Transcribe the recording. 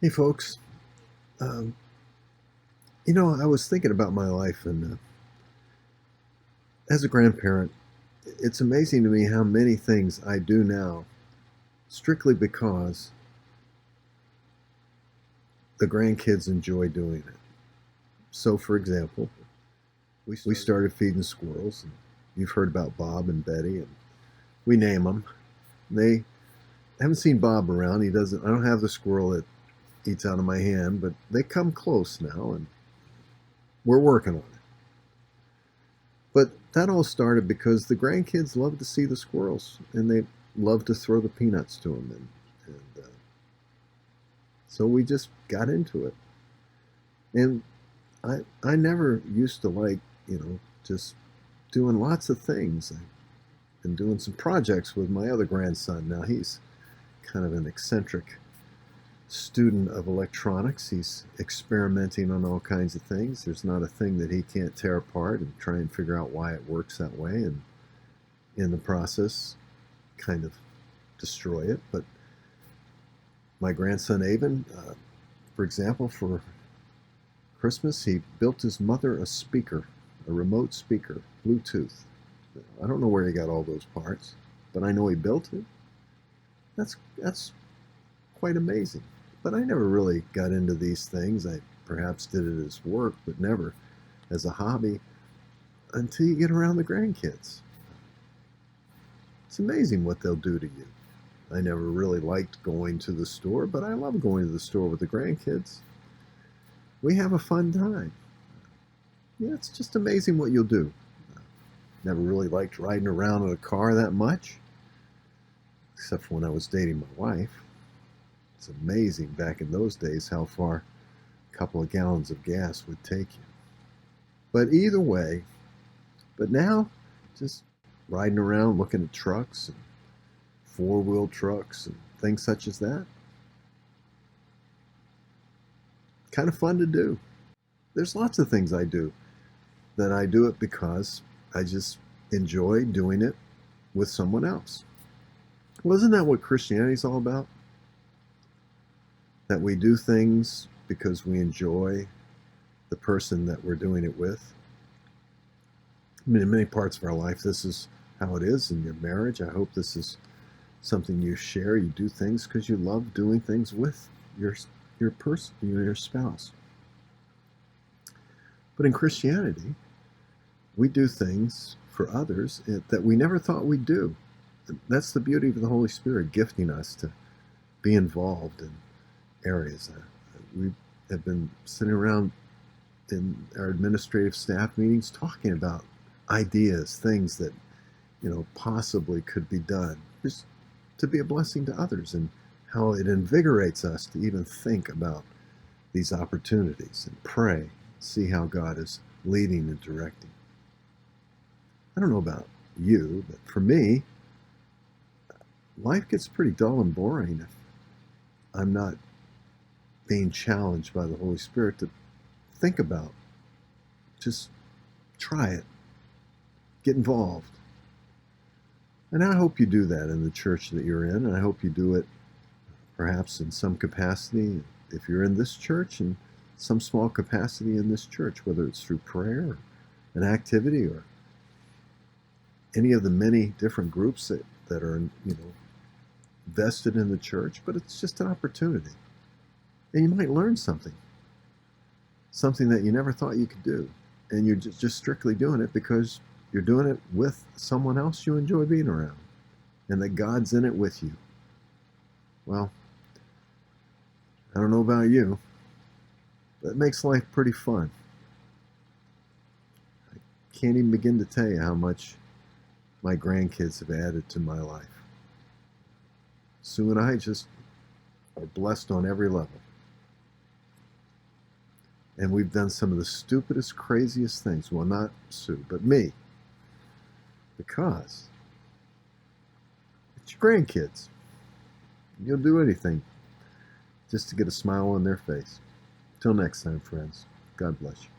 Hey, folks. Um, I was thinking about my life, and as a grandparent, it's amazing to me how many things I do now strictly because the grandkids enjoy doing it. So, for example, we started feeding squirrels. And you've heard about Bob and Betty, and we name them. They haven't seen Bob around. He doesn't. I don't have the squirrel that eats out of my hand, but they come close now, and we're working on it. But that all started because the grandkids love to see the squirrels, and they love to throw the peanuts to them, and so we just got into it. And I never used to like just doing lots of things. I've been doing some projects with my other grandson. Now he's kind of an eccentric student of electronics. He's experimenting on all kinds of things. There's not a thing that he can't tear apart and try and figure out why it works that way, and in the process kind of destroy it. But my grandson Avon, for example, for Christmas, he built his mother a speaker, a remote speaker, Bluetooth. I don't know where he got all those parts, but I know he built it. That's quite amazing. But I never really got into these things. I perhaps did it as work, but never as a hobby until you get around the grandkids. It's amazing what they'll do to you. I never really liked going to the store, but I love going to the store with the grandkids. We have a fun time. Yeah, it's just amazing what you'll do. Never really liked riding around in a car that much, except for when I was dating my wife. It's amazing back in those days how far a couple of gallons of gas would take you. But either way, but now just riding around looking at trucks and four-wheel trucks and things such as that. Kind of fun to do. There's lots of things I do that I do it because I just enjoy doing it with someone else. Well, isn't that what Christianity is all about? That we do things because we enjoy the person that we're doing it with. I mean, in many parts of our life, this is how it is in your marriage. I hope this is something you share. You do things because you love doing things with your person, your spouse. But in Christianity, we do things for others that we never thought we'd do. That's the beauty of the Holy Spirit gifting us to be involved in areas. We have been sitting around in our administrative staff meetings talking about ideas, things that possibly could be done, just to be a blessing to others, and how it invigorates us to even think about these opportunities and pray, see how God is leading and directing. I don't know about you, but for me, life gets pretty dull and boring if I'm not being challenged by the Holy Spirit to think about. Just try it. Get involved. And I hope you do that in the church that you're in, and I hope you do it perhaps in some capacity, if you're in this church, in some small capacity in this church, whether it's through prayer or an activity or any of the many different groups that are vested in the church. But it's just an opportunity. And you might learn something that you never thought you could do. And you're just strictly doing it because you're doing it with someone else you enjoy being around, and that God's in it with you. Well, I don't know about you, but it makes life pretty fun. I can't even begin to tell you how much my grandkids have added to my life. Sue and I just are blessed on every level. And we've done some of the stupidest, craziest things. Well, not Sue, but me. Because it's your grandkids. You'll do anything just to get a smile on their face. Till next time, friends. God bless you.